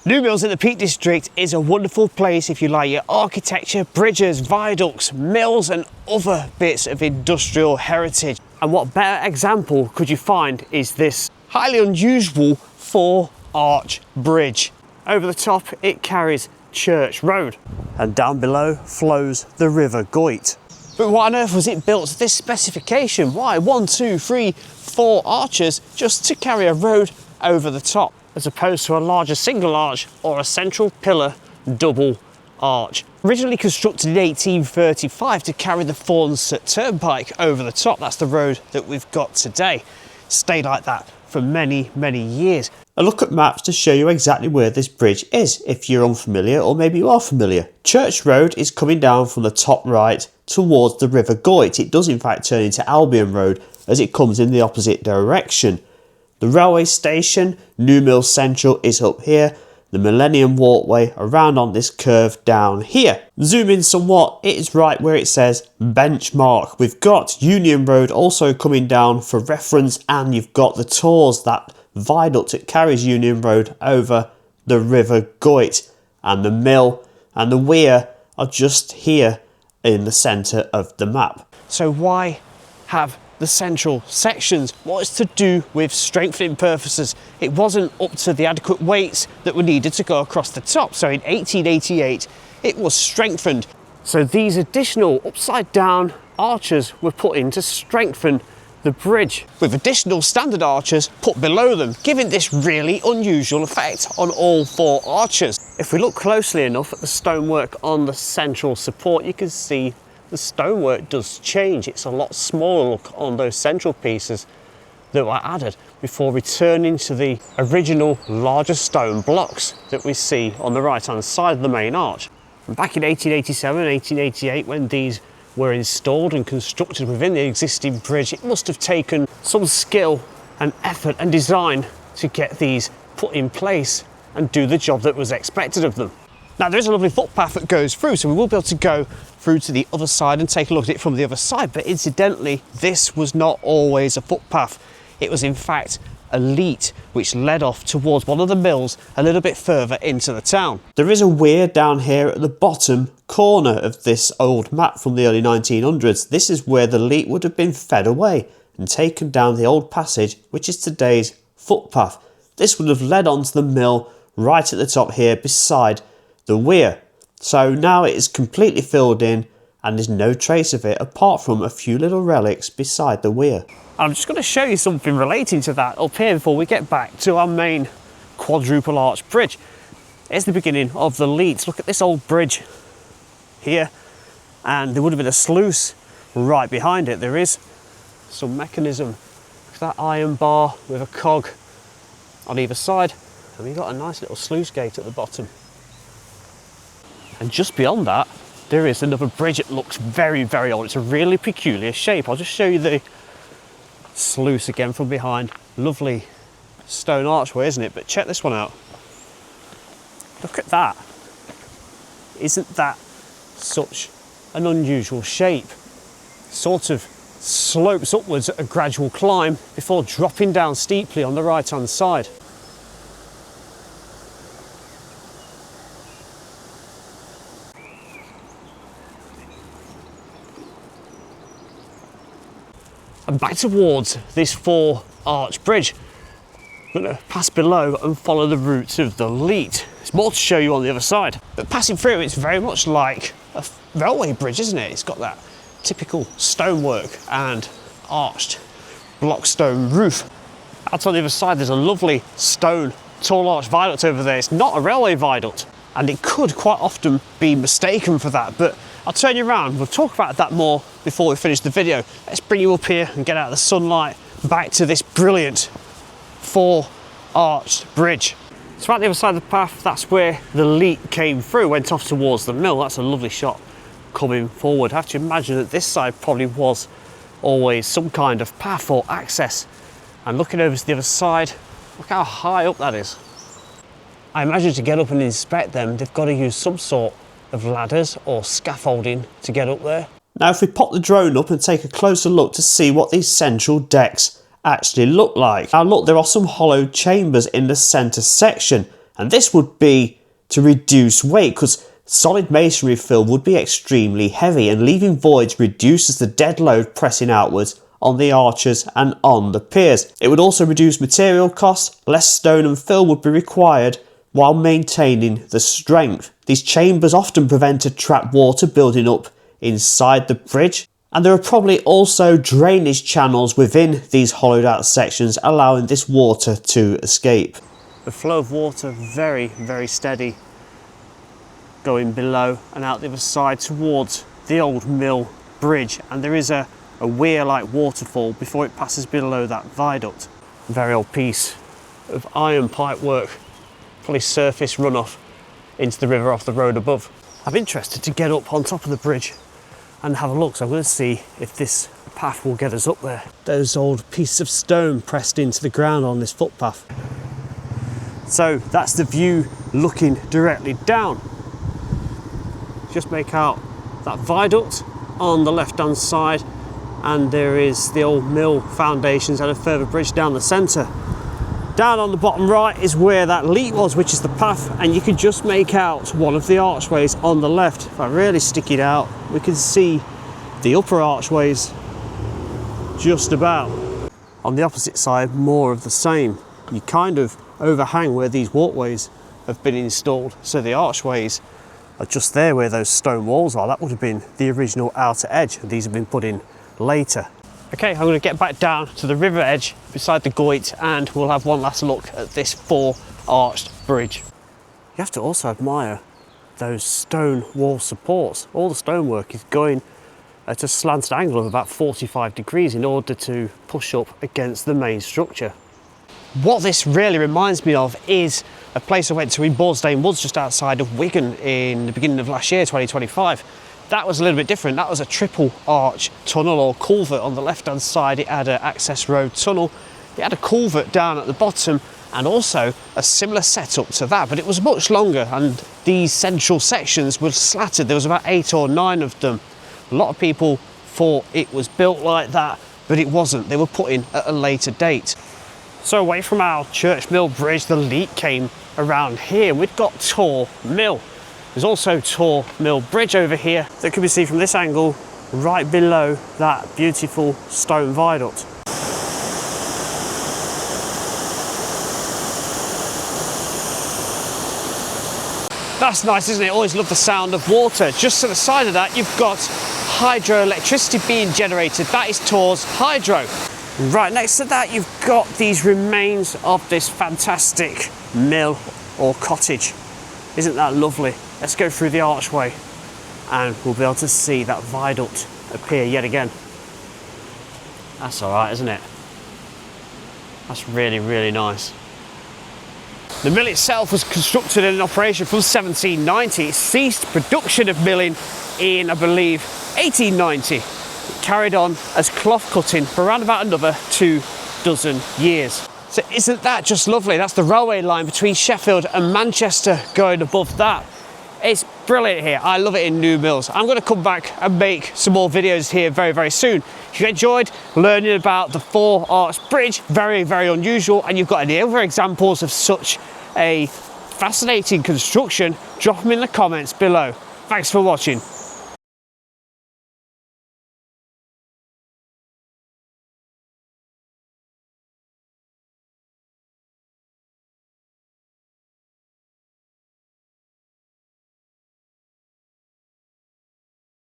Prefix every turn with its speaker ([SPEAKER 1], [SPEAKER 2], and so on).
[SPEAKER 1] New Mills in the Peak District is a wonderful place if you like your architecture, bridges, viaducts, mills and other bits of industrial heritage. And what better example could you find is this highly unusual 4-arch bridge. Over the top it carries Church Road and down below flows the River Goyt. But why on earth was it built to this specification? Why 1, 2, 3, 4 arches just to carry a road over the top, as opposed to a larger single arch or a central pillar double arch? Originally constructed in 1835 to carry the Thorns Turnpike over the top. That's the road that we've got today. Stayed like that for many, many years. A look at maps to show you exactly where this bridge is, if you're unfamiliar, or maybe you are familiar. Church Road is coming down from the top right towards the River Goyt. It does in fact turn into Albion Road as it comes in the opposite direction. The railway station, New Mills Central, is up here. The Millennium Walkway around on this curve down here. Zoom in somewhat, it is right where it says benchmark. We've got Union Road also coming down for reference, and you've got the Tors, that viaduct that carries Union Road over the River Goyt. And the mill and the weir are just here in the centre of the map. So why have the central sections? What is to do with strengthening purposes? It wasn't up to the adequate weights that were needed to go across the top. So in 1888, it was strengthened. So these additional upside down arches were put in to strengthen the bridge, with additional standard arches put below them, giving this really unusual effect on all 4 arches. If we look closely enough at the stonework on the central support, you can see the stonework does change. It's a lot smaller look on those central pieces that were added before returning to the original larger stone blocks that we see on the right hand side of the main arch. And back in 1887 and 1888, when these were installed and constructed within the existing bridge, it must have taken some skill and effort and design to get these put in place and do the job that was expected of them. Now there is a lovely footpath that goes through, so we will be able to go through to the other side and take a look at it from the other side. But incidentally, this was not always a footpath. It was in fact a leat which led off towards one of the mills a little bit further into the town. There is a weir down here at the bottom corner of this old map from the early 1900s. This is where the leat would have been fed away and taken down the old passage, which is today's footpath. This would have led on to the mill right at the top here beside the weir. So now it is completely filled in and there's no trace of it apart from a few little relics beside the weir. I'm just going to show you something relating to that up here before we get back to our main quadruple arch bridge. Here's the beginning of the leats. Look at this old bridge here, and there would have been a sluice right behind it. There is some mechanism. Look at that iron bar with a cog on either side, and we've got a nice little sluice gate at the bottom. And just beyond that, there is another bridge. It looks very, very old. It's a really peculiar shape. I'll just show you the sluice again from behind. Lovely stone archway, isn't it? But check this one out. Look at that. Isn't that such an unusual shape? Sort of slopes upwards at a gradual climb before dropping down steeply on the right hand side. And back towards this 4-arch bridge. I'm going to pass below and follow the route of the leat. There's more to show you on the other side. But passing through, it's very much like a railway bridge, isn't it? It's got that typical stonework and arched block stone roof. Out on the other side, there's a lovely stone tall arch viaduct over there. It's not a railway viaduct, and it could quite often be mistaken for that, but I'll turn you around. We'll talk about that more before we finish the video. Let's bring you up here and get out of the sunlight back to this brilliant 4-arched bridge. So right at the other side of the path, that's where the leat came through, went off towards the mill. That's a lovely shot coming forward. I have to imagine that this side probably was always some kind of path or access. And looking over to the other side, look how high up that is. I imagine to get up and inspect them, they've got to use some sort of ladders or scaffolding to get up there. Now if we pop the drone up and take a closer look to see what these central decks actually look like. Now look, there are some hollowed chambers in the centre section, And this would be to reduce weight, because solid masonry fill would be extremely heavy, and leaving voids reduces the dead load pressing outwards on the arches and on the piers. It would also reduce material costs, less stone and fill would be required while maintaining the strength. These chambers often prevented trapped water building up inside the bridge, and there are probably also drainage channels within these hollowed out sections, allowing this water to escape. The flow of water very, very steady, going below and out the other side towards the old mill bridge, and there is a weir like waterfall before it passes below that viaduct. A very old piece of iron pipe work, probably surface runoff into the river off the road above. I'm interested to get up on top of the bridge and have a look, so I'm going to see if this path will get us up there. Those old pieces of stone pressed into the ground on this footpath. So that's the view looking directly down. Just make out that viaduct on the left hand side, and there is the old mill foundations and a further bridge down the centre. Down on the bottom right is where that leat was, which is the path, and you can just make out one of the archways on the left. If I really stick it out, we can see the upper archways just about. On the opposite side, more of the same. You kind of overhang where these walkways have been installed, so the archways are just there where those stone walls are. That would have been the original outer edge, and these have been put in later. Okay, I'm going to get back down to the river edge beside the Goyt, and we'll have one last look at this 4-arched bridge. You have to also admire those stone wall supports. All the stonework is going at a slanted angle of about 45 degrees in order to push up against the main structure. What this really reminds me of is a place I went to in Borsdale Woods just outside of Wigan in the beginning of last year, 2025. That was a little bit different. That was a triple arch tunnel or culvert. On the left hand side it had an access road tunnel, it had a culvert down at the bottom, and also a similar setup to that, but it was much longer, and these central sections were slatted. There was about 8 or 9 of them. A lot of people thought it was built like that, but it wasn't. They were put in at a later date. So away from our Church Mill Bridge, the leat came around here. We've got Tor Mill. There's also Tor Mill Bridge over here that can be seen from this angle right below that beautiful stone viaduct. That's nice, isn't it? Always love the sound of water. Just to the side of that, you've got hydroelectricity being generated. That is Tor's hydro. Right next to that, you've got these remains of this fantastic mill or cottage. Isn't that lovely? Let's go through the archway and we'll be able to see that viaduct appear yet again. That's all right, isn't it? That's really, really nice. The mill itself was constructed and in operation from 1790. It ceased production of milling in, I believe, 1890. It carried on as cloth cutting for around about another 24 years. So isn't that just lovely? That's the railway line between Sheffield and Manchester going above that. It's brilliant here. I love it in new mills. I'm going to come back and make some more videos here very, very soon. If you enjoyed learning about the 4-arched bridge, very, very unusual, and you've got any other examples of such a fascinating construction, drop them in the comments below. Thanks for watching.